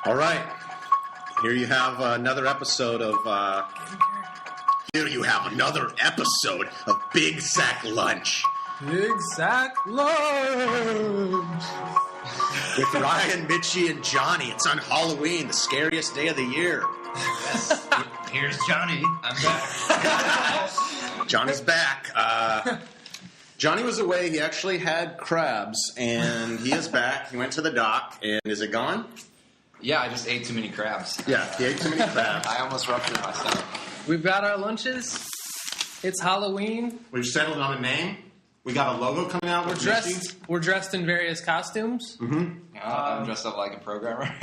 All right. Here you have another episode of Big Sack Lunch. Big Sack Lunch. With Ryan, Mitchy, and Johnny. It's on Halloween, the scariest day of the year. Yes. Here's Johnny. I'm back. Johnny's back. Johnny was away. He actually had crabs, and he is back. He went to the dock, and is it gone? Yeah, I just ate too many crabs. Yeah, he ate too many crabs. I almost ruptured my stomach. We've got our lunches. It's Halloween. We've settled on a name. We got a logo coming out. We're dressed in various costumes. Mm-hmm. I'm dressed up like a programmer.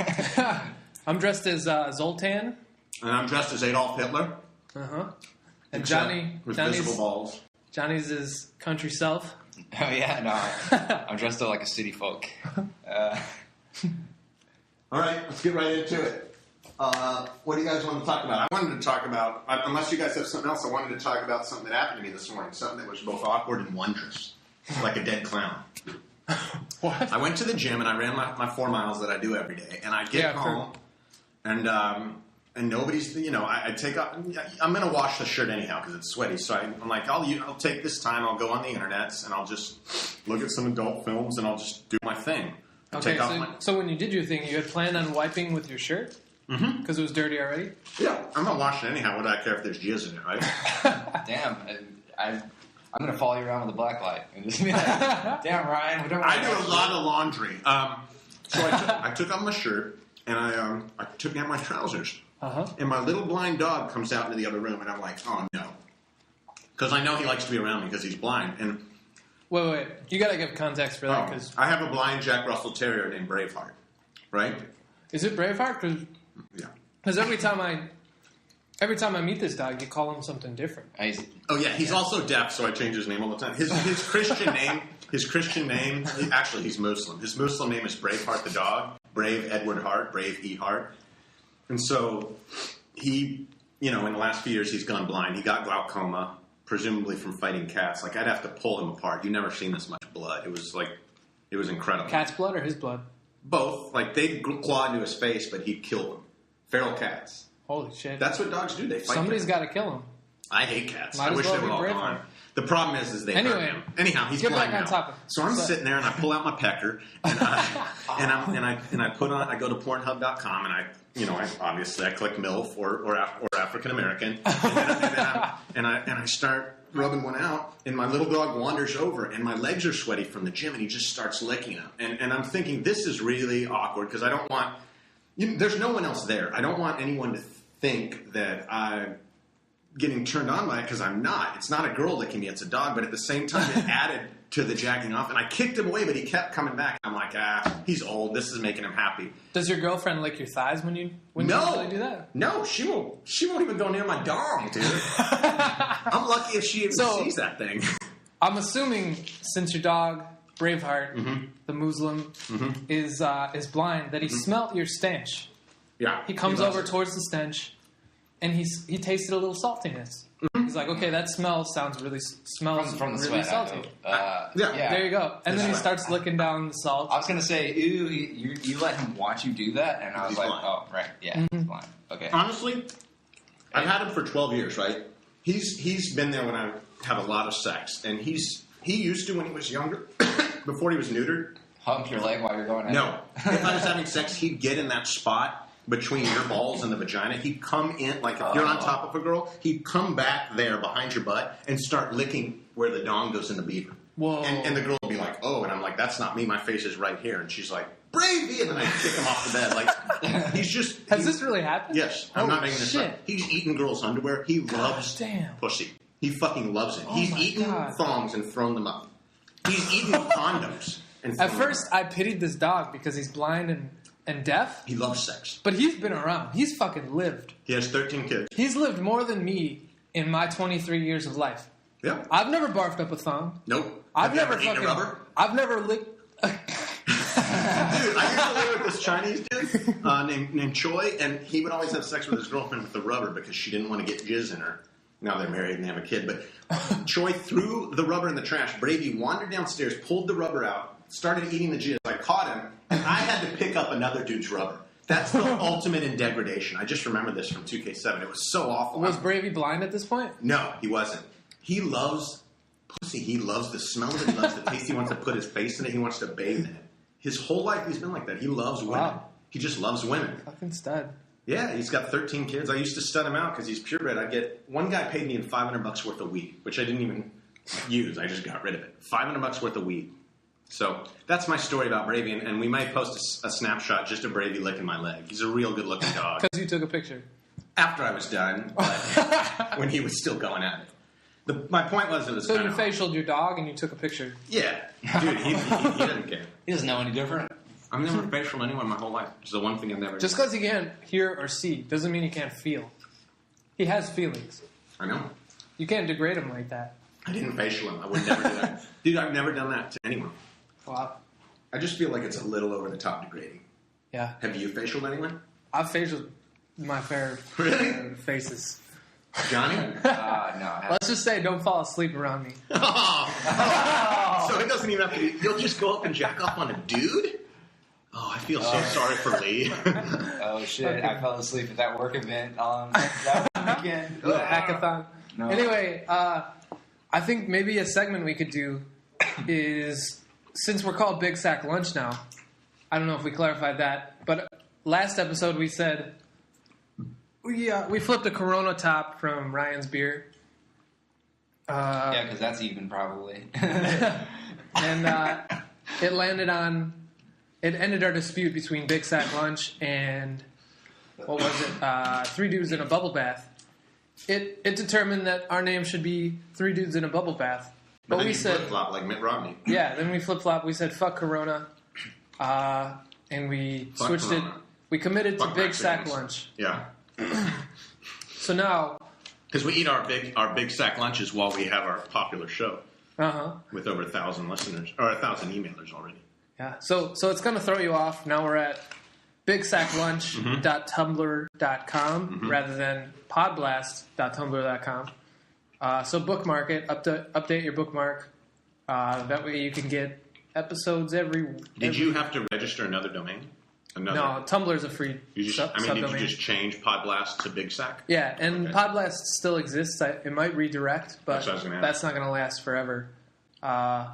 I'm dressed as Zoltan. And I'm dressed as Adolf Hitler. Uh-huh. And Except Johnny's visible balls. Johnny's his country self. Oh, yeah, no. I'm dressed up like a city folk. All right, let's get right into it. What do you guys want to talk about? I wanted to talk about, unless you guys have something else, I wanted to talk about something that happened to me this morning. Something that was both awkward and wondrous. Like a dead clown. What? I went to the gym and I ran my 4 miles that I do every day. And I get home and nobody's, I take off. I'm going to wash the shirt anyhow because it's sweaty. So I'm like, I'll take this time. I'll go on the internet and I'll just look at some adult films and I'll just do my thing. Okay, so when you did your thing, you had planned on wiping with your shirt? Mm-hmm. Because it was dirty already? Yeah, I'm going to wash it anyhow. What do I care if there's jizz in it, right? Damn, I'm going to follow you around with a black light. And just be like, damn, Ryan. I do a lot of laundry. So I took off my shirt and I took down my trousers. Uh-huh. And my little blind dog comes out into the other room and I'm like, oh no. Because I know he likes to be around me because he's blind. And Wait. You got to give context for that. Cause I have a blind Jack Russell Terrier named Braveheart, right? Is it Braveheart? Yeah. Because every time I meet this dog, you call him something different. He's also deaf, so I change his name all the time. His Christian name, actually he's Muslim. His Muslim name is Braveheart the dog, Brave Edward Hart, Brave E Hart. And so he, in the last few years he's gone blind. He got glaucoma, presumably from fighting cats. Like, I'd have to pull him apart. You've never seen this much blood. It was incredible. Cat's blood or his blood? Both. Like, they'd claw into his face, but he'd kill them. Feral cats. Holy shit. That's what dogs do. They fight. Somebody's got to kill him. I hate cats. Might I wish well they were all gone. The problem is they hurt him. Anyhow, he's blind now. So I'm sitting there and I pull out my pecker and I put on. I go to Pornhub.com and I obviously I click MILF or African American and I start rubbing one out and my little dog wanders over and my legs are sweaty from the gym and he just starts licking them and I'm thinking this is really awkward because I don't want. There's no one else there. I don't want anyone to think that I'm getting turned on by it because I'm not. It's not a girl licking me. It's a dog. But at the same time, it added to the jacking off. And I kicked him away, but he kept coming back. I'm like, he's old. This is making him happy. Does your girlfriend lick your thighs when you really do that? No, she won't even go near my dong, dude. I'm lucky if she even sees that thing. I'm assuming since your dog, Braveheart, the Muslim, is blind, that he smelt your stench. Yeah. He comes over towards the stench, and he tasted a little saltiness. Mm-hmm. He's like, okay, that smells really sweat, salty. Yeah. There you go. And then he starts licking down the salt. I was going to say, ew, you let him watch you do that? And I was like, blind. oh, right. Yeah, he's blind. Okay. Honestly, I've had him for 12 years, right? He's been there when I have a lot of sex. And he used to when he was younger, before he was neutered. Hump your leg while you're going at No. If I was having sex, he'd get in that spot between your balls and the vagina. He'd come in, like if you're on top of a girl, he'd come back there behind your butt and start licking where the dong goes in the beaver. Whoa. And the girl would be like, oh, and I'm like, that's not me. My face is right here. And she's like, Bravey! And then I kick him off the bed. Like, he's just... Has this really happened? Yes. I'm not making this up. He's eating girls' underwear. He loves pussy. He fucking loves it. He's eaten thongs and thrown them up. He's eaten condoms. At first, I pitied this dog because he's blind and deaf. He loves sex. But he's been around. He's fucking lived. He has 13 kids. He's lived more than me in my 23 years of life. Yeah. I've never barfed up a thong. Nope. I've never eaten a rubber? I've never licked... Dude, I used to live with this Chinese dude named Choi, and he would always have sex with his girlfriend with the rubber because she didn't want to get jizz in her. Now they're married and they have a kid. But Choi threw the rubber in the trash. Brady wandered downstairs, pulled the rubber out, started eating the jizz. I caught him, and I had to pick up another dude's rubber. That's the ultimate in degradation. I just remember this from 2K7. It was so awful. Was Bravey blind at this point? No, he wasn't. He loves pussy. He loves the smell of it. He loves the taste. He wants to put his face in it. He wants to bathe in it. His whole life he's been like that. He loves women. Wow. He just loves women. Fucking stud. Yeah, he's got 13 kids. I used to stud him out because he's purebred. One guy paid me $500 worth of weed, which I didn't even use. I just got rid of it. $500 worth of weed. So that's my story about Bravey, and we might post a snapshot just of Bravey licking my leg. He's a real good-looking dog. Because you took a picture. After I was done, but when he was still going at it. My point was it was so you facialed your dog and you took a picture? Yeah. Dude, he doesn't care. He doesn't know any different. I've never facialed anyone my whole life. It's the one thing I've never Just because he can't hear or see doesn't mean he can't feel. He has feelings. I know. You can't degrade him like that. I didn't facial him. I would never do that. Dude, I've never done that to anyone. Wow. I just feel like it's a little over the top degrading. Yeah. Have you facialed anyone? I've facialed my fair faces. Johnny? No. Let's just say don't fall asleep around me. So it doesn't even have to be... You'll just go up and jack off on a dude? Oh, I feel so sorry for Lee. Oh, shit. Okay. I fell asleep at that work event that weekend. The hackathon. No. Anyway, I think maybe a segment we could do is... Since we're called Big Sack Lunch now, I don't know if we clarified that, but last episode we said we flipped a Corona top from Ryan's beer. Yeah, because that's even probably. And it ended our dispute between Big Sack Lunch and what was it? Three Dudes in a Bubble Bath. It determined that our name should be Three Dudes in a Bubble Bath. But we said flip-flop like Mitt Romney. Yeah, then we flip-flop. We said fuck Corona, and we switched Corona. It. We committed to Big Sack Lunch. Yeah. So now, because we eat our big sack lunches while we have our popular show, with over 1,000 listeners or 1,000 emailers already. Yeah. So it's going to throw you off. Now we're at bigsackLunch.tumblr.com rather than podblast.tumblr.com. So bookmark it, update your bookmark. That way you can get episodes every... Did you have to register another domain? No, Tumblr's a free subdomain. Did you just change Podblast to Big Sack? Yeah, and okay. Podblast still exists. It might redirect, but that's not going to last forever. Okay.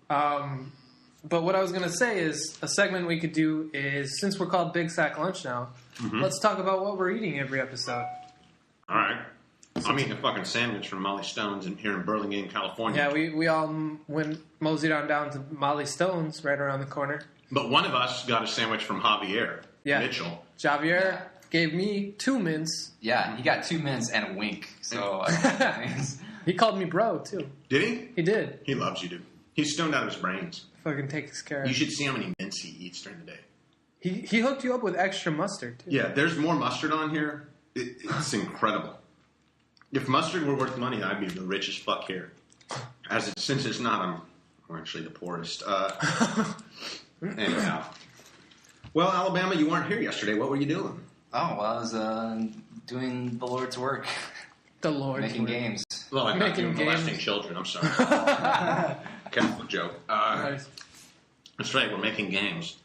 But what I was going to say is a segment we could do is, since we're called Big Sack Lunch now, let's talk about what we're eating every episode. All right. I'm eating a fucking sandwich from Molly Stone's here in Burlingame, California. Yeah, we all moseyed on down to Molly Stone's right around the corner. But one of us got a sandwich from Javier Mitchell. Javier gave me 2 mints. Yeah, he got 2 mints and a wink. So he called me bro, too. Did he? He did. He loves you, dude. He's stoned out of his brains. Fucking takes care of. You should see how many mints he eats during the day. He hooked you up with extra mustard, too. Yeah, there's more mustard on here. It's incredible. If mustard were worth money, I'd be the richest fuck here. Since it's not, I'm actually the poorest. Anyhow. Well, Alabama, you weren't here yesterday. What were you doing? Oh, well, I was doing the Lord's work. The Lord's Making work. Games. Well, I'm not doing molesting children. I'm sorry. Catholic joke. Nice. That's right. We're making games.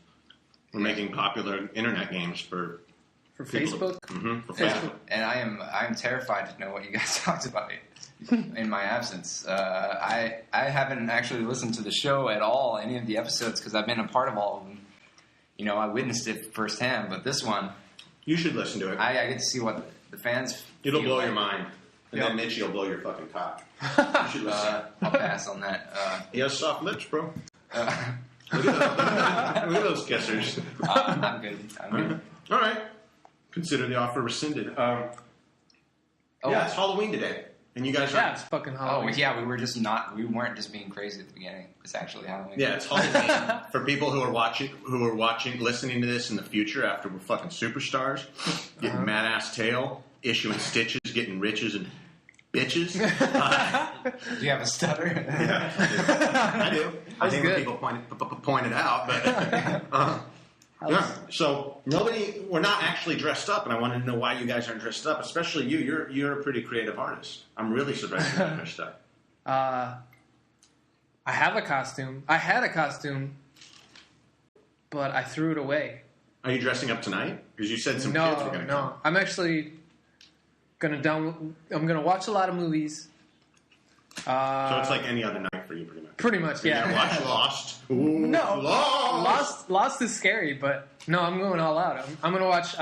We're making popular internet games for Facebook? For Facebook. And I'm terrified to know what you guys talked about in my absence. I haven't actually listened to the show at all, any of the episodes, because I've been a part of all of them. You know, I witnessed it firsthand, but this one... You should listen to it. I get to see what the fans It'll blow your mind. And then Mitchy will blow your fucking cock. You should listen. I'll pass on that. He has soft lips, bro. Look at those kissers. I'm good. All right. Consider the offer rescinded. Yeah, it's Halloween today. And you guys are... Yeah, it's fucking Halloween. Oh, yeah, we weren't just being crazy at the beginning. It's actually Halloween. Yeah, it's Halloween. For people who are listening to this in the future after we're fucking superstars, getting mad-ass tail, issuing stitches, getting riches and bitches. Do you have a stutter? Yeah, I do. I think when people point it out, but... Yeah, so we're not actually dressed up, and I wanted to know why you guys aren't dressed up, especially you. You're a pretty creative artist. I'm really surprised you're not dressed up. I have a costume. I had a costume but I threw it away. Are you dressing up tonight? Because you said some kids were going to come. No, I'm actually going to I'm going to watch a lot of movies. So it's like any other night for you, pretty much. Pretty much, yeah. Watch Lost. Ooh, no, Lost. Lost is scary, but no, I'm going all out. I'm going to watch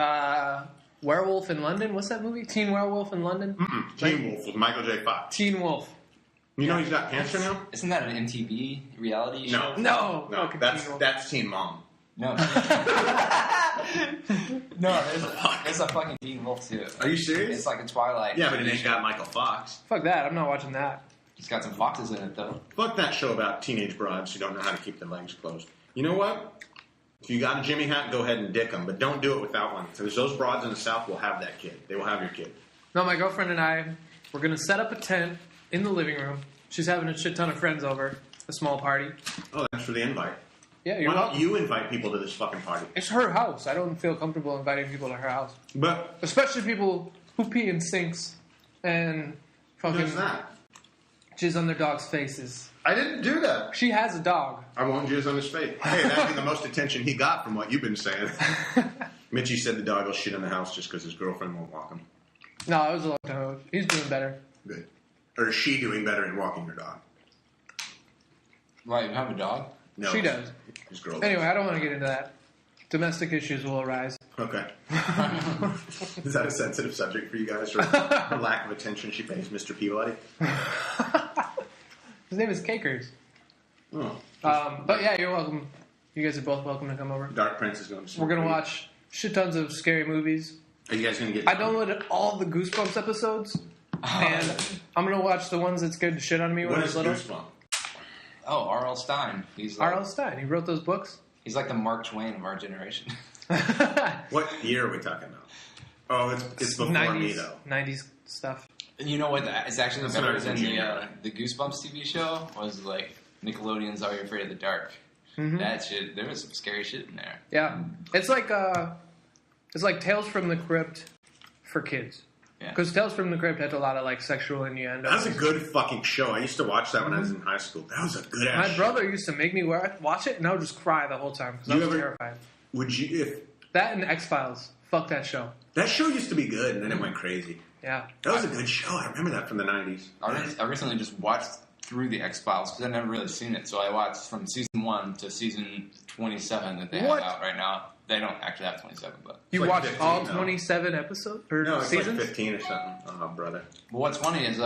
Werewolf in London. What's that movie? Teen Werewolf in London? Teen Wolf with Michael J. Fox. Teen Wolf. You know he's got cancer now? Isn't that an MTV reality show? No. That's Teen Mom. No. There's a fucking Teen Wolf too. Are you serious? It's like a Twilight. Yeah, but it ain't got Michael Fox. Fuck that. I'm not watching that. It's got some foxes in it though. Fuck that show about teenage broads who don't know how to keep their legs closed. You know what? If you got a Jimmy hat, go ahead and dick them, but don't do it without one. Because those broads in the South will have that kid. They will have your kid. No, my girlfriend and I, we're going to set up a tent in the living room. She's having a shit ton of friends over. A small party. Oh, that's for the invite. Yeah, you're Why don't welcome. you invite people to this fucking party? It's her house. I don't feel comfortable inviting people to her house. But especially people who pee in sinks and fucking who's that? Jizz on their dogs' faces. I didn't do that. She has a dog. I won't jizz on his face. Hey, that'd be the most attention he got from what you've been saying. Mitchy said the dog will shit in the house just because his girlfriend won't walk him. No, it was a long time ago. He's doing better. Good. Or is she doing better in walking her dog? Right, you have a dog? No. She does. His girl does. Anyway, I don't want to get into that. Domestic issues will arise. Okay. Is that a sensitive subject for you guys? Or lack of attention she pays Mr. Peabody? His name is Cakers. Oh. But yeah, you're welcome. You guys are both welcome to come over. Dark Prince is going to see. We're going to watch shit tons of scary movies. Are you guys going to get... I downloaded all the Goosebumps episodes. And I'm going to watch the ones that scared the shit out of me when I was little. What is Goosebumps? Oh, R.L. Stein. R.L. Stein. He wrote those books? He's like the Mark Twain of our generation. What year are we talking about? Oh, it's before 90s, me, though. 90s stuff. You know what? It's actually better than the Goosebumps TV show was like Nickelodeon's Are You Afraid of the Dark? Mm-hmm. That shit, there was some scary shit in there. Yeah. It's like Tales from the Crypt for kids. Because Tales from the Crypt had a lot of like sexual innuendo. That was a good fucking show. I used to watch that when I was in high school. That was a good ass show. My brother used to make me watch it, and I would just cry the whole time because I was terrified. Would you? That and X-Files. Fuck that show. That show used to be good, and then it went crazy. Yeah. That was a good show. I remember that from the 90s. I recently just watched through the X-Files because I've never really seen it. So I watched from season 1 to season 27 that they have out right now. They don't actually have 27, but... You like watched 15, all 27 episodes? Or no, it's seasons? like 15 or something. Oh, brother. Well, what's funny is...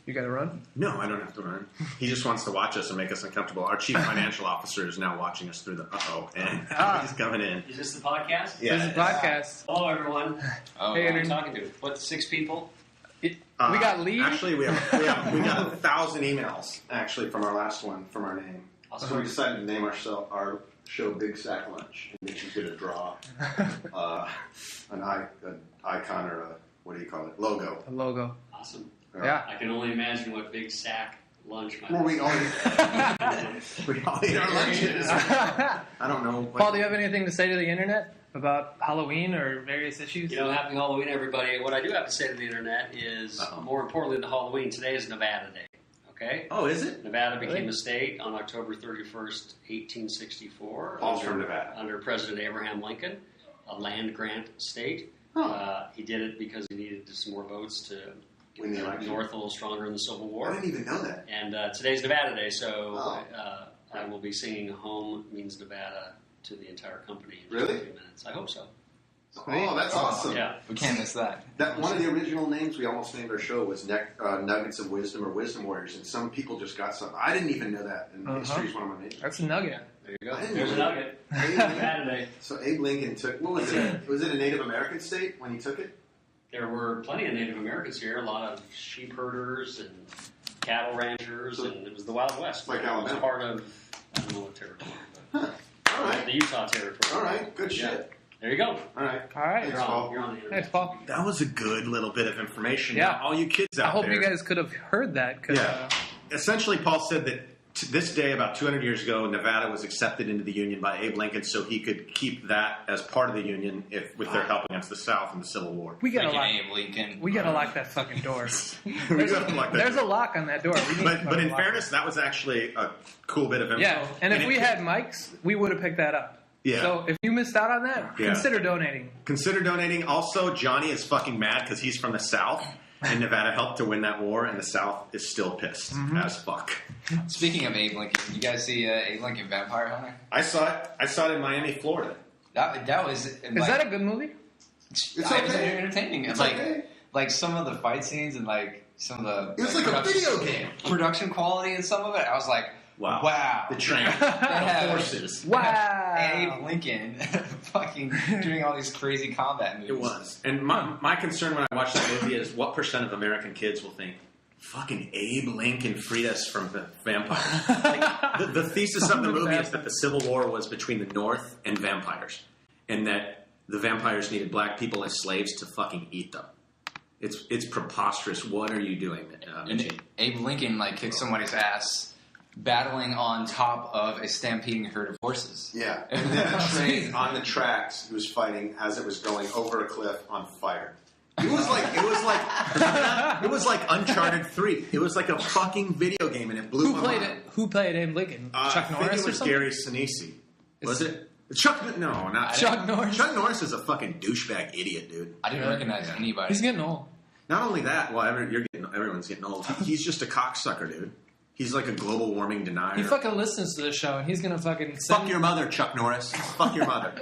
You gotta run? No, I don't have to run. He just wants to watch us and make us uncomfortable. Our chief financial officer is now watching us through the... and he's coming in. Is this the podcast? Yeah. This is the podcast. Hello, everyone. Oh, hey, who are you talking to? What, 6 people? We got Lee. Actually, we got 1,000 emails, actually, from our last one, from our name. Awesome. So we decided to name our show Big Sack Lunch. And Mitchy's going to draw an icon or what do you call it? Logo. A logo. Awesome. Yeah. I can only imagine what Big Sack Lunch might be. Well, we all eat our lunches. I don't know. Paul, do you have anything to say to the internet about Halloween or various issues? You know, happy Halloween, everybody. What I do have to say to the internet is, more importantly than Halloween, today is Nevada Day. Okay? Oh, is it? Nevada became a state on October 31st, 1864. Paul's from Nevada. Under President Abraham Lincoln, a land grant state. He did it because he needed some more votes to get the North a little stronger in the Civil War. I didn't even know that. And today's Nevada Day, so I will be singing Home Means Nevada to the entire company in just a few minutes. I hope so. Oh, that's awesome. Yeah. We can't miss that. One of the original names we almost named our show was Nuggets of Wisdom or Wisdom Warriors, and some people just got something. I didn't even know that, and history is one of my majors. That's a nugget. There you go. There's a nugget. Nevada Day. So Abe Lincoln took, what was it? Was it a Native American state when he took it? There were plenty of Native Americans here, a lot of sheep herders and cattle ranchers, and it was the Wild West. Like Alabama. It was part of, I don't know what territory, but All right. the Utah territory. All right, good shit. There you go. All right. You're on the internet. Thanks, Paul. That was a good little bit of information. Yeah. Now, all you kids out there. I hope you guys could have heard that. Essentially, Paul said that to this day, about 200 years ago, Nevada was accepted into the Union by Abe Lincoln so he could keep that as part of the Union with their help against the South in the Civil War. We gotta lock Abe Lincoln. We gotta lock that fucking door. There's a lock on that door. But in fairness, that was actually a cool bit of info. Yeah, and if we had mics, we would have picked that up. Yeah. So if you missed out on that, consider donating. Consider donating. Also, Johnny is fucking mad because he's from the South. And Nevada helped to win that war, and the South is still pissed as fuck. Speaking of Abe Lincoln, you guys see Abe Lincoln Vampire Hunter? I saw it. I saw it in Miami, Florida. That was. Is that a good movie? It's entertaining. It's like some of the fight scenes and like some of the. It was like a video game. Production quality and some of it. I was like, wow. The train. The horses. Wow. Abe Lincoln fucking doing all these crazy combat moves. It was. And my concern when I watch that movie is what % of American kids will think, fucking Abe Lincoln freed us from the vampires. Like, the thesis of the movie is that the Civil War was between the North and vampires. And that the vampires needed black people as slaves to fucking eat them. It's preposterous. What are you doing, Mitchy? Abe Lincoln kicked somebody's ass battling on top of a stampeding herd of horses. Yeah. And then a train on the tracks he was fighting as it was going over a cliff on fire. It was like Uncharted 3. It was like a fucking video game, and it blew my mind. Who played Abe Lincoln? Chuck Norris I think it was or something? Gary Sinise. Was it? Chuck? No, not Chuck Norris. Chuck Norris is a fucking douchebag idiot, dude. I didn't recognize anybody. He's getting old. Not only that, everyone's getting old. He's just a cocksucker, dude. He's like a global warming denier. He fucking listens to this show, and he's gonna fucking fuck your mother, Chuck Norris. Fuck your mother,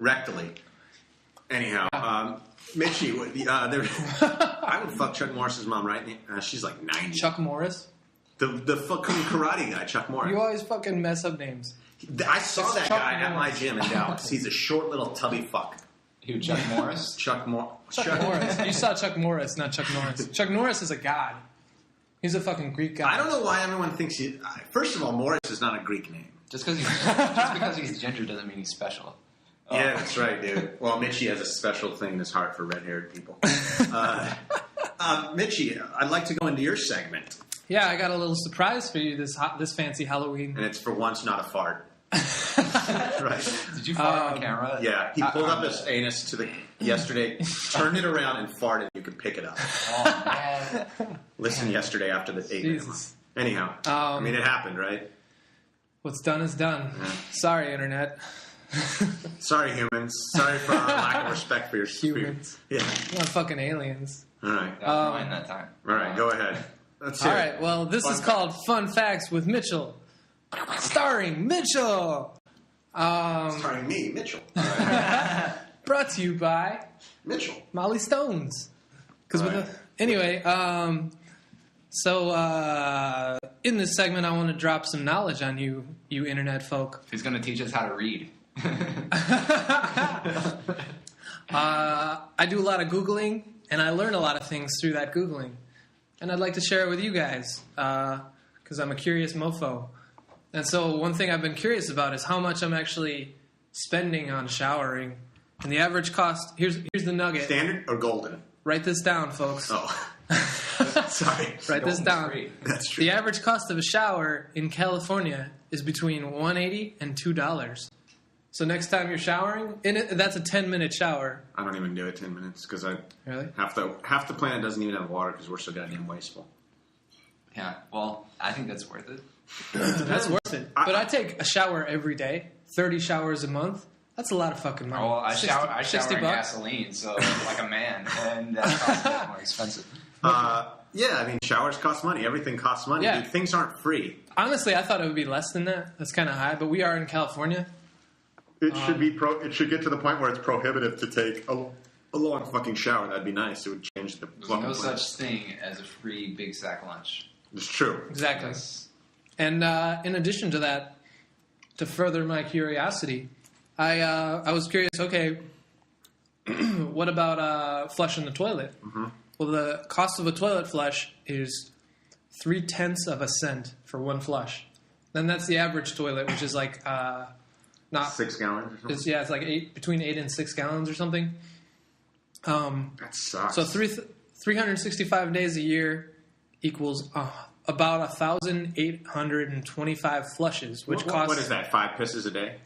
rectally. Anyhow, Mitchy, I would fuck Chuck Norris's mom, right? She's like 90. Chuck Morris, the fucking karate guy, Chuck Morris. You always fucking mess up names. I saw that guy at my gym in Dallas. He's a short little tubby fuck. Who, Chuck Morris? Chuck Morris. You saw Chuck Morris, not Chuck Norris. Chuck Norris is a god. He's a fucking Greek guy. I don't know why everyone thinks he... First of all, Morris is not a Greek name. Just because he's ginger doesn't mean he's special. Yeah, that's right, dude. Well, Mitchy has a special thing in his heart for red-haired people. Mitchy, I'd like to go into your segment. Yeah, I got a little surprise for you this fancy Halloween. And it's for once not a fart. Right. Did you fart on camera? Yeah, he pulled up his anus yesterday, turned it around and farted. You could pick it up. Oh, man. Listen yesterday after the 8 minutes. Anyhow, it happened, right? What's done is done. Yeah. Sorry, Internet. Sorry, humans. Sorry for our lack of respect for your humans. Yeah. Not fucking aliens. All right. That was mine that time. All right, go ahead. Let's hear it. All right, well, this is called Fun Facts with Mitchell. Starring Mitchell. Starring me, Mitchell. Right. Brought to you by Mitchell. Molly Stones. Anyway, so in this segment, I want to drop some knowledge on you internet folk. He's going to teach us how to read. I do a lot of Googling, and I learn a lot of things through that Googling. And I'd like to share it with you guys, because I'm a curious mofo. And so one thing I've been curious about is how much I'm actually spending on showering. And the average cost, here's the nugget. Standard or golden? Write this down, folks. Oh. Sorry. Write this down. Free. That's true. The average cost of a shower in California is between $1.80 and $2. So next time you're showering, that's a 10-minute shower. I don't even do it 10 minutes because really? half the planet doesn't even have water because we're so goddamn wasteful. Yeah, well, I think that's worth it. That's worth it. But I take a shower every day, 30 showers a month. That's a lot of fucking money. Well, I shower in gasoline, so like a man, and that costs a bit more expensive. Yeah, showers cost money. Everything costs money. Yeah. Dude, things aren't free. Honestly, I thought it would be less than that. That's kind of high, but we are in California. It should be it should get to the point where it's prohibitive to take a long fucking shower. That'd be nice. It would change the. There's no such thing as a free Big Sack lunch. It's true. Exactly. And in addition to that, to further my curiosity, I was curious. Okay, what about flushing the toilet? Mm-hmm. Well, the cost of a toilet flush is 0.3 cents for one flush. Then that's the average toilet, which is like not 6 gallons or something. It's like between 8 and 6 gallons or something. That sucks. So 365 days a year equals about 1,825 flushes, which costs... What is that, 5 pisses a day?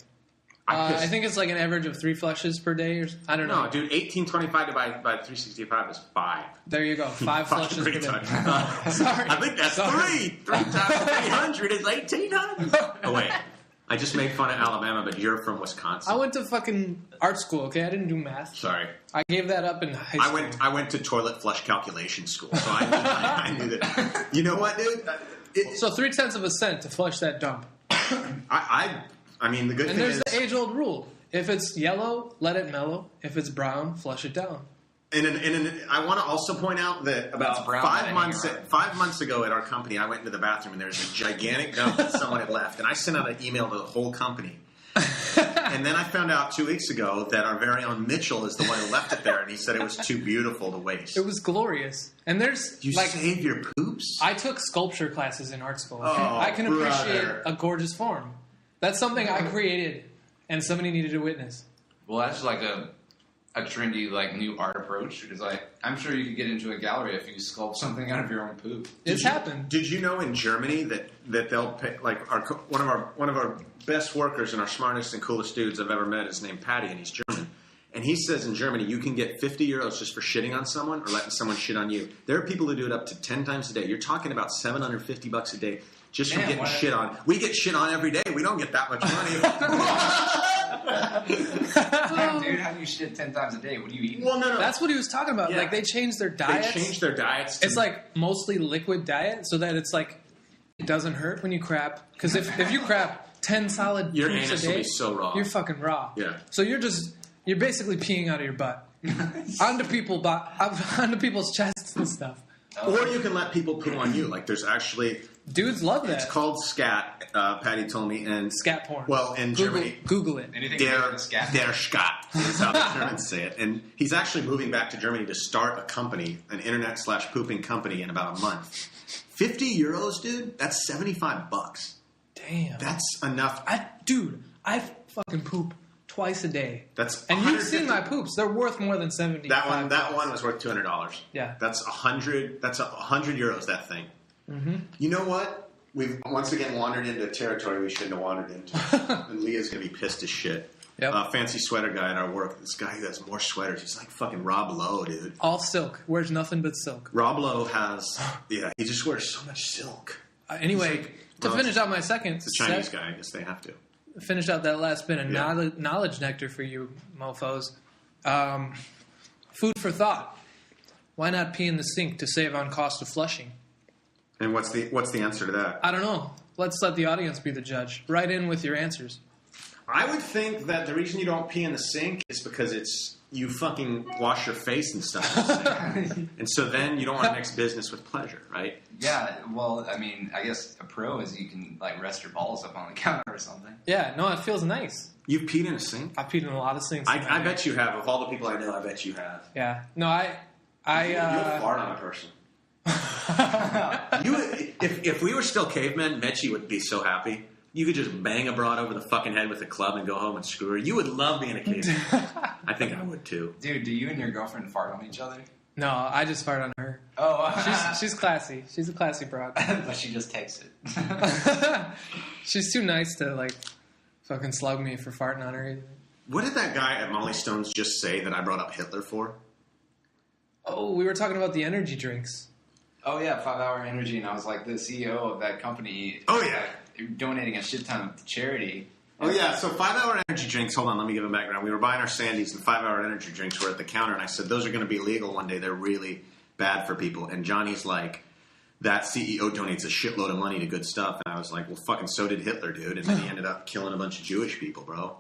I think it's like an average of 3 flushes per day. I don't know. No, dude, 1,825 divided by 365 is 5. There you go. 5 flushes per day. Sorry. I think that's 3. 3 times 300 is 1,800. Oh, wait. I just made fun of Alabama, but you're from Wisconsin. I went to fucking art school, okay? I didn't do math. Sorry. I gave that up in high school. I went to toilet flush calculation school, so I knew that. You know what, dude? So 0.3 of a cent to flush that dump. I mean, the good thing is... And there's the age-old rule. If it's yellow, let it mellow. If it's brown, flush it down. And I want to also point out that about 5 months ago at our company, I went into the bathroom and there was a gigantic dump that someone had left. And I sent out an email to the whole company. And then I found out 2 weeks ago that our very own Mitchell is the one who left it there. And he said it was too beautiful to waste. It was glorious. And there's... You save your poops? I took sculpture classes in art school. Okay? I can appreciate a gorgeous form. That's something I created, and somebody needed to witness. Well, that's like a trendy, like, new art approach. Because, like, I'm sure you could get into a gallery if you sculpt something out of your own poop. It's happened. Did you know in Germany that they'll pay, like, one of our best workers and our smartest and coolest dudes I've ever met is named Patty, and he's German. And he says in Germany you can get 50 euros just for shitting on someone or letting someone shit on you. There are people who do it up to 10 times a day. You're talking about $750 a day. Just from getting shit on. We get shit on every day. We don't get that much money. Dude, how do you shit 10 times a day? What do you eat? Well, no. That's what he was talking about. Yeah. Like, they changed their diets. They changed their diets. It's like mostly liquid diet so that it's like it doesn't hurt when you crap. Because if you crap 10 solid your poops anus a day, will be so raw. You're fucking raw. Yeah. So you're basically peeing out of your butt. onto people's chests and stuff. Or you can let people poo on you. Like, there's actually... Dudes love that. It's called scat, Patty told me. And scat porn. Well, in Germany... Google it. Anything der scat. Der Scat is how the Germans say it. And he's actually moving back to Germany to start a company, an internet/pooping company in about a month. 50 euros, dude? That's $75. Damn. That's enough. I fucking poop twice a day. And you've seen my poops. They're worth more than $75. That one was worth $200. Yeah. That's 100 euros, that thing. Mm-hmm. You know what? We've once again wandered into territory we shouldn't have wandered into. And Leah's going to be pissed as shit. Yep. Fancy sweater guy at our work. This guy who has more sweaters. He's like fucking Rob Lowe, dude. All silk. Wears nothing but silk. Rob Lowe has... Yeah, he just wears so much silk. Anyway, to finish out my second... It's a Chinese guy. I guess they have to. Finish out that last bit of knowledge nectar for you mofos. Food for thought. Why not pee in the sink to save on cost of flushing? And what's the answer to that? I don't know. Let's let the audience be the judge. Write in with your answers. I would think that the reason you don't pee in the sink is because you fucking wash your face and stuff in the sink. And so then you don't want to mix business with pleasure, right? Yeah, well, I mean, I guess a pro is you can, like, rest your balls up on the counter or something. Yeah, no, it feels nice. You've peed in a sink? I've peed in a lot of sinks. I bet you have. Of all the people I know, I bet you have. Yeah. No, you'll fart on a person. If we were still cavemen, Mitchy would be so happy. You could just bang a broad over the fucking head with a club and go home and screw her. You would love being a caveman. I think I would too. Dude, do you and your girlfriend fart on each other? No, I just fart on her. Oh, she's classy. She's a classy broad. But she just takes it. She's too nice to, like, fucking slug me for farting on her either. What did that guy at Molly Stone's just say that I brought up Hitler for? Oh, we were talking about the energy drinks. Oh, yeah, 5 Hour Energy. And I was like, the CEO of that company... Oh, yeah. Donating a shit ton to charity. Oh, yeah. So 5 Hour Energy drinks... Hold on, let me give a background. We were buying our Sandies, and 5 Hour Energy drinks were at the counter, and I said, those are going to be legal one day. They're really bad for people. And Johnny's like, that CEO donates a shitload of money to good stuff. And I was like, well, fucking so did Hitler, dude. And then he ended up killing a bunch of Jewish people, bro.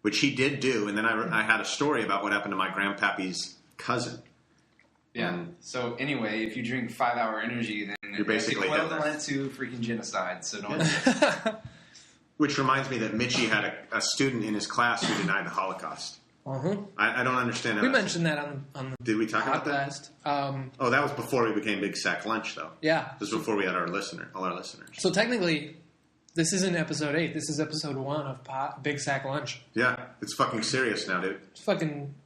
Which he did do. And then I had a story about what happened to my grandpappy's cousin. Yeah. So anyway, if you drink 5 Hour Energy, then you're basically equivalent to freaking genocide. So don't. Which reminds me that Mitchy had a student in his class who denied the Holocaust. Uh-huh. I don't understand how we mentioned that on the Did we talk about that? Oh, that was before we became Big Sack Lunch, though. Yeah. This was before we had all our listeners. So technically, this isn't episode 8. This is episode 1 of Big Sack Lunch. Yeah. It's fucking serious now, dude.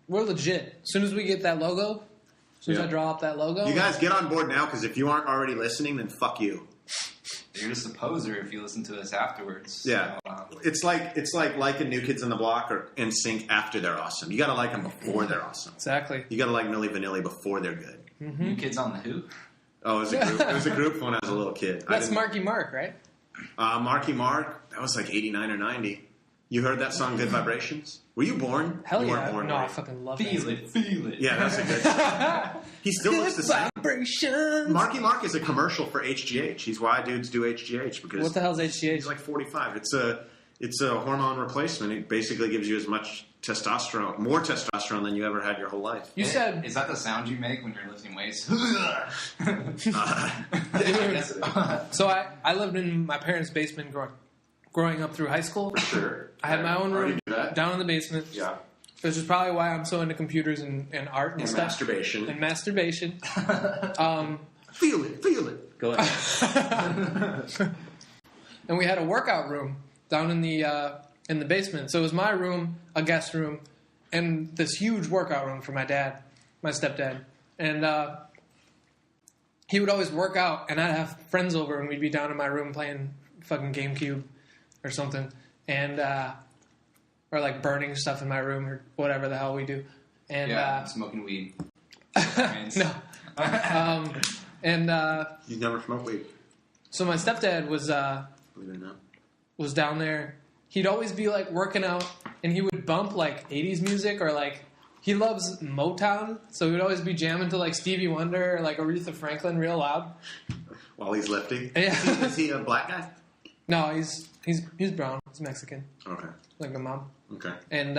We're legit. As soon as we get that logo... As soon as I draw up that logo... You guys get on board now, because if you aren't already listening, then fuck you. You're just a poser if you listen to us afterwards. Yeah, so, it's like liking New Kids on the Block or NSYNC after they're awesome. You got to like them before they're awesome. Exactly. You got to like Milli Vanilli before they're good. Mm-hmm. New Kids on the Who? Oh, it was a group. It was a group when I was a little kid. That's Marky Mark, right? Marky Mark. That was like 89 or 90. You heard that song, Good Vibrations? Were you born? Hell you yeah. weren't born, no, right? I fucking love Feel it. Yeah, that's a good song. He still looks the same. Vibrations. Marky Mark is a commercial for HGH. He's why dudes do HGH because what the hell's HGH? he's like 45. It's a hormone replacement. It basically gives you as much testosterone, more testosterone than you ever had your whole life. You said is that the sound you make when you're lifting weights? So I lived in my parents' basement growing up through high school. For sure. I had my own room down in the basement. Yeah. Which is probably why I'm so into computers and art and stuff. Masturbation. And masturbation. Feel it. Go ahead. And we had a workout room down in the basement. So it was my room, a guest room, and this huge workout room for my dad, my stepdad. And he would always work out, and I'd have friends over, and we'd be down in my room playing fucking GameCube or something. And or like burning stuff in my room or whatever the hell we do. And smoking weed. No. You never smoked weed. So my stepdad was Believe it or not. was down there. He'd always be like working out, and he would bump like 80s music or like he loves Motown, so he would always be jamming to like Stevie Wonder or like Aretha Franklin real loud while he's lifting. Yeah. Is he a black guy? No, he's brown. He's Mexican. Okay. Like my mom. Okay. And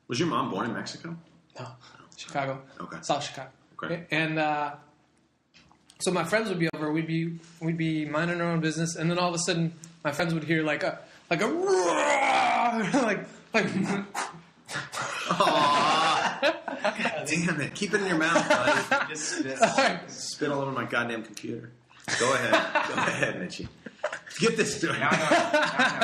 was your mom born in Mexico? no, Chicago. Okay. South Chicago. Okay. And so my friends would be over. We'd be minding our own business, and then all of a sudden, my friends would hear like a roar, like. Damn it! Keep it in your mouth, buddy. Just spit all over my goddamn computer. Go ahead, Mitchy. Get this story. Now I know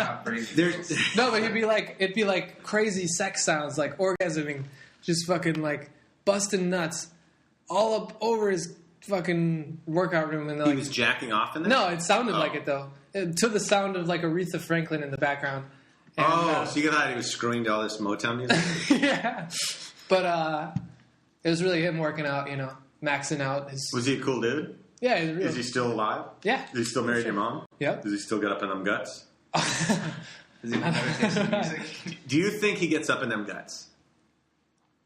how crazy No, but it'd be like crazy sex sounds, like orgasming, just fucking like busting nuts all up over his fucking workout room, and he was jacking off in there. No, it sounded like it though, to the sound of like Aretha Franklin in the background. And, so you thought he was screwing to all this Motown music? Yeah, but it was really him working out, maxing out his. Was he a cool dude? Yeah, he's real. Is he still alive? Yeah. Is he still married to your mom? Yep. Does he still get up in them guts? Does he never taste the music? Do you think he gets up in them guts?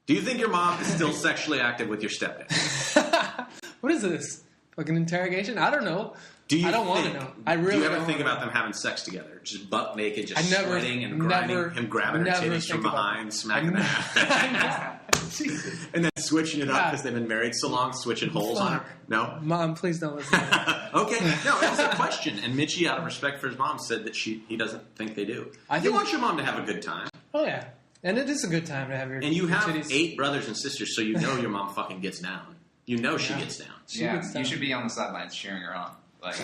Do you think your mom is still sexually active with your stepdad? What is this? Fucking interrogation? I don't know. I don't want to know. I really do you ever don't think wanna about them having sex together? Just butt naked, just never, sweating and grinding, him grabbing her titties from behind, smacking her. And then switching it up because they've been married so long, switching holes on her. No? Mom, please don't listen to that. Okay. No, it was a question. And Mitchy, out of respect for his mom, said that he doesn't think they do. You want your mom to have a good time. Oh, yeah. And it is a good time to have your And you have titties. 8 brothers and sisters, so you know your mom fucking gets down. You know she gets down. You should be on the sidelines cheering her on. Like,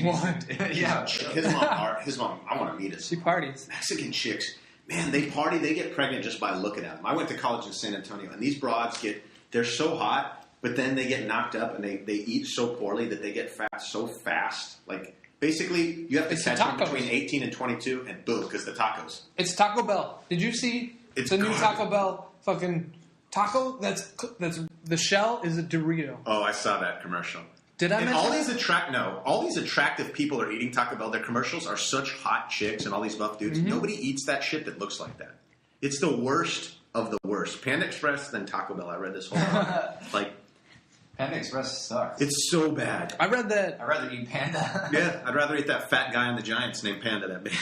What? Yeah. His mom, I want to meet She parties. Mexican chicks, man, they party. They get pregnant just by looking at them. I went to college in San Antonio, and these broads they're so hot, but then they get knocked up, and they eat so poorly that they get fat so fast. Like, basically, you have to catch them between 18 and 22, and boom, because the tacos. It's Taco Bell. Did you see the new Taco Bell fucking taco? That's the shell is a Dorito. Oh, I saw that commercial. Did I mention all these attractive people are eating Taco Bell. Their commercials are such hot chicks and all these buff dudes. Mm-hmm. Nobody eats that shit that looks like that. It's the worst of the worst. Panda Express then Taco Bell. I read this whole like Panda Express sucks. It's so bad. I read that. I'd rather eat Panda. Yeah, I'd rather eat that fat guy on the Giants named Panda that big.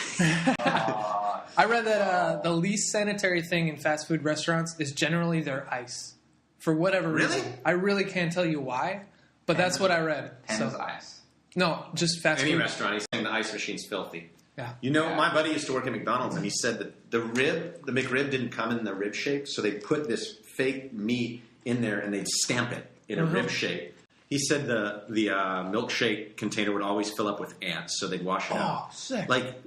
I read that the least sanitary thing in fast food restaurants is generally their ice. For whatever reason. Really? I really can't tell you why. But that's what I read. Panda's ice. No, just fast food. Any restaurant, he's saying the ice machine's filthy. Yeah. My buddy used to work at McDonald's, and he said that the McRib didn't come in the rib shape, so they put this fake meat in there, and they'd stamp it in a rib shape. He said the milkshake container would always fill up with ants, so they'd wash it out. Oh, sick. Like,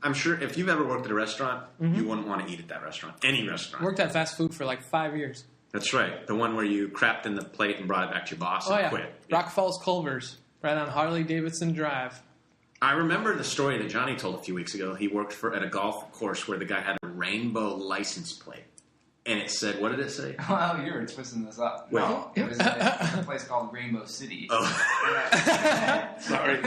I'm sure if you've ever worked at a restaurant, you wouldn't want to eat at that restaurant. Any restaurant. Worked at fast food for like 5 years. That's right. The one where you crapped in the plate and brought it back to your boss and quit. Rock Falls Culver's. Right on Harley-Davidson Drive. I remember the story that Johnny told a few weeks ago. He worked at a golf course where the guy had a rainbow license plate. And it said, what did it say? Well, you were twisting this up. Wait. No, it was a place called Rainbow City. Oh. Sorry.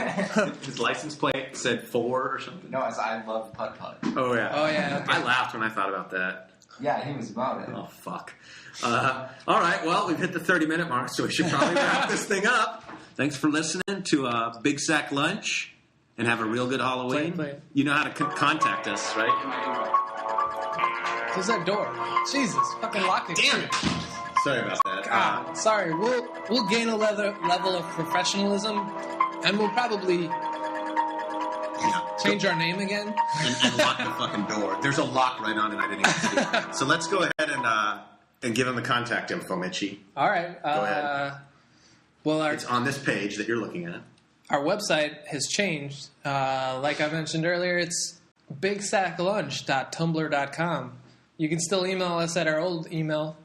His license plate said 4 or something? No, it's I love putt-putt. Oh, yeah. Oh, yeah. Okay. I laughed when I thought about that. Yeah, he was about it. Oh, fuck. All right, well, we've hit the 30-minute mark, so we should probably wrap this thing up. Thanks for listening to Big Sack Lunch, and have a real good Halloween. Play. You know how to contact us, right? Close that door. Jesus, fucking lock it. Damn it. Sorry about that. God, sorry. We'll gain a level of professionalism, and we'll probably change our name again. And lock the fucking door. There's a lock right on it. I didn't even see it. So let's go ahead and give them the contact info, Mitchy. All right. Go ahead. Well, it's on this page that you're looking at. Our website has changed. Like I mentioned earlier, it's bigsacklunch.tumblr.com. You can still email us at our old email,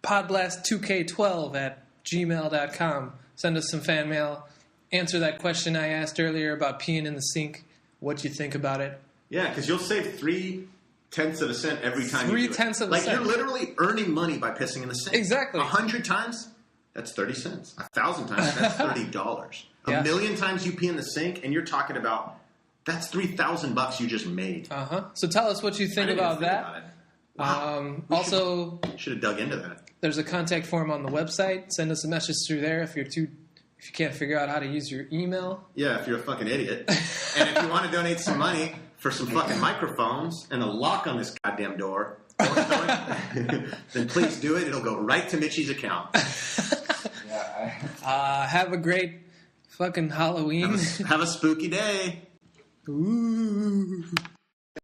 podblast2k12@gmail.com. Send us some fan mail. Answer that question I asked earlier about peeing in the sink. What you think about it? Yeah, because you'll save 3/10 of a cent every time you do it. 3/10 of a cent. Like, you're literally earning money by pissing in the sink. Exactly. 100 times, that's 30 cents. 1,000 times, that's $30. Yeah. A million times you pee in the sink, and you're talking about, that's $3,000 you just made. So tell us what you think about that. Wow. Also, should have dug into that. There's a contact form on the website. Send us a message through there if you can't figure out how to use your email. Yeah, if you're a fucking idiot. And if you want to donate some money for some fucking microphones and a lock on this goddamn door, then please do it. It'll go right to Mitchy's account. Have a great fucking Halloween. Have a spooky day. Ooh.